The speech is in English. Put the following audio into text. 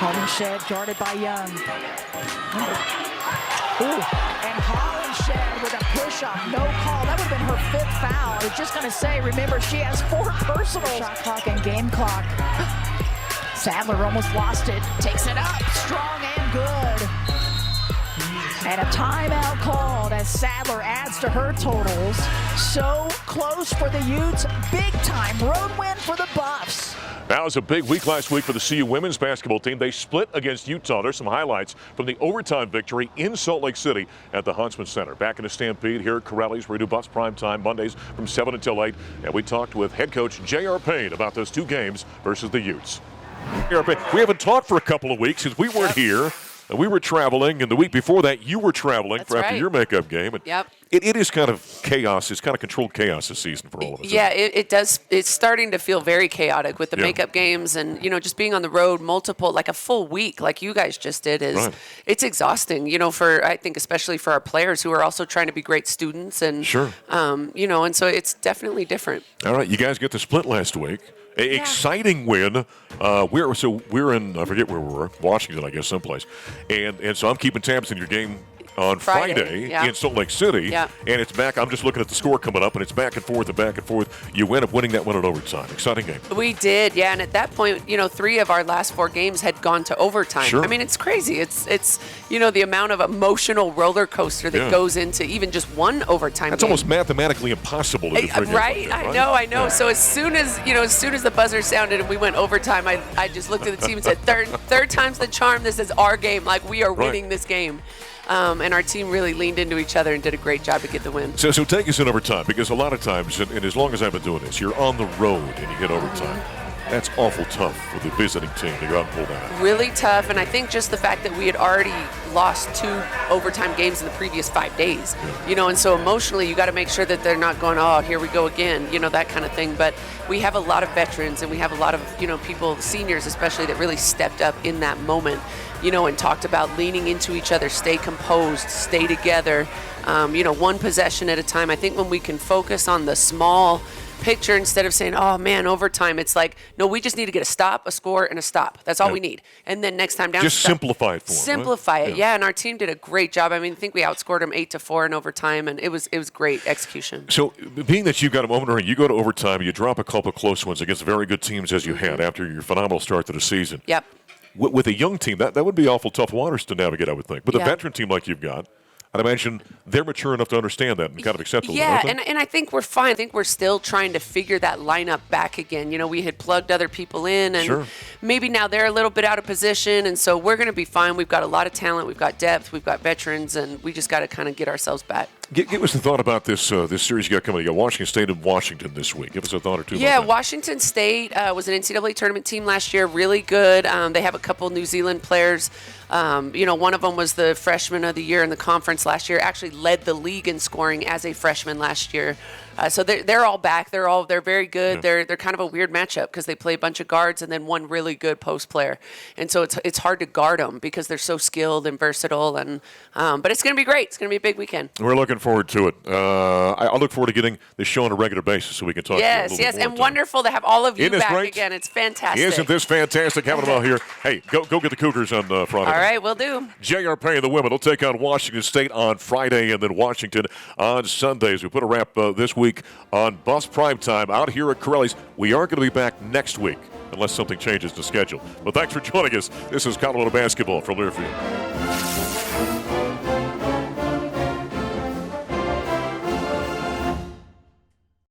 Hollinshed guarded by Young. Ooh, and Hollinshed with a push-up, no call. That would have been her 5th foul. I was just going to say, remember, she has 4 personal. Shot clock and game clock. Sadler almost lost it. Takes it up, strong and good. And a timeout called as Sadler adds to her totals. So close for the Utes. Big time road win for the Buffs. That was a big week last week for the CU women's basketball team. They split against Utah. There's some highlights from the overtime victory in Salt Lake City at the Huntsman Center. Back in the Stampede here at Corelli's. We do Buffs Prime Time Mondays from 7 until 8. And we talked with head coach J.R. Payne about those 2 games versus the Utes. J.R. Payne, we haven't talked for a couple of weeks since we weren't here. We were traveling, and the week before that, you were traveling after your makeup game. And it is kind of chaos. It's kind of controlled chaos this season for all of us. Yeah, it does. It's starting to feel very chaotic with the makeup games and, just being on the road like a full week like you guys just did it's exhausting, I think especially for our players who are also trying to be great students. And, and so it's definitely different. All right, you guys get the split last week. Exciting win. We're in, I forget where we were, Washington, I guess, someplace. And so I'm keeping tabs on your game on Friday in Salt Lake City. And it's back. I'm just looking at the score coming up, and it's back and forth and back and forth. You end up winning that one in overtime. Exciting game. We did, and at that point, 3 of our last 4 games had gone to overtime. Sure. I mean, it's crazy. It's the amount of emotional roller coaster that goes into even just one overtime That's game. almost mathematically impossible to do. Right? I know. Yeah. So as soon as the buzzer sounded and we went overtime, I just looked at the team and said, third time's the charm. This is our game. Like, we are winning this game. And our team really leaned into each other and did a great job to get the win. So take us in overtime, because a lot of times, and as long as I've been doing this, you're on the road and you hit overtime. That's awful tough for the visiting team to go out and pull that out. Really tough, and I think just the fact that we had already lost 2 overtime games in the previous 5 days, and so emotionally you got to make sure that they're not going, oh, here we go again, that kind of thing. But we have a lot of veterans, and we have a lot of, people, seniors especially, that really stepped up in that moment, and talked about leaning into each other, stay composed, stay together, one possession at a time. I think when we can focus on the small picture instead of saying, oh man, overtime, it's like, no, we just need to get a stop, a score, and a stop. That's all we need. And then next time down, just simplify it for them. Simplify it, and our team did a great job. I mean, I think we outscored them 8-4 in overtime, and it was great execution. So, being that you got a moment around, you go to overtime, you drop a couple of close ones against very good teams as you had after your phenomenal start to the season. Yep. With a young team, that would be awful tough waters to navigate, I would think. But a veteran team like you've got, I'd imagine they're mature enough to understand that and kind of accept it. Yeah, and I think we're fine. I think we're still trying to figure that lineup back again. We had plugged other people in, and maybe now they're a little bit out of position, and so we're going to be fine. We've got a lot of talent. We've got depth. We've got veterans, and we just got to kind of get ourselves back. Give us a thought about this series you got coming. You got Washington State and Washington this week. Give us a thought or two about that. Washington State was an NCAA tournament team last year, really good. They have a couple New Zealand players. One of them was the freshman of the year in the conference last year, actually led the league in scoring as a freshman last year. So they're all back. They're very good. They're kind of a weird matchup because they play a bunch of guards and then one really good post player, and so it's hard to guard them because they're so skilled and versatile. And but it's going to be great. It's going to be a big weekend. We're looking forward to it. I look forward to getting this show on a regular basis so we can talk. Yes, and wonderful to have all of you back again. It's fantastic. Isn't this fantastic having them all here? Hey, go get the Cougars on Friday. All right, we'll do. J.R. Payne, the women, will take on Washington State on Friday and then Washington on Sundays. We put a wrap this week on Buffs Prime Time out here at Corelli's. We are going to be back next week unless something changes the schedule. But thanks for joining us. This is Colorado Basketball from Learfield.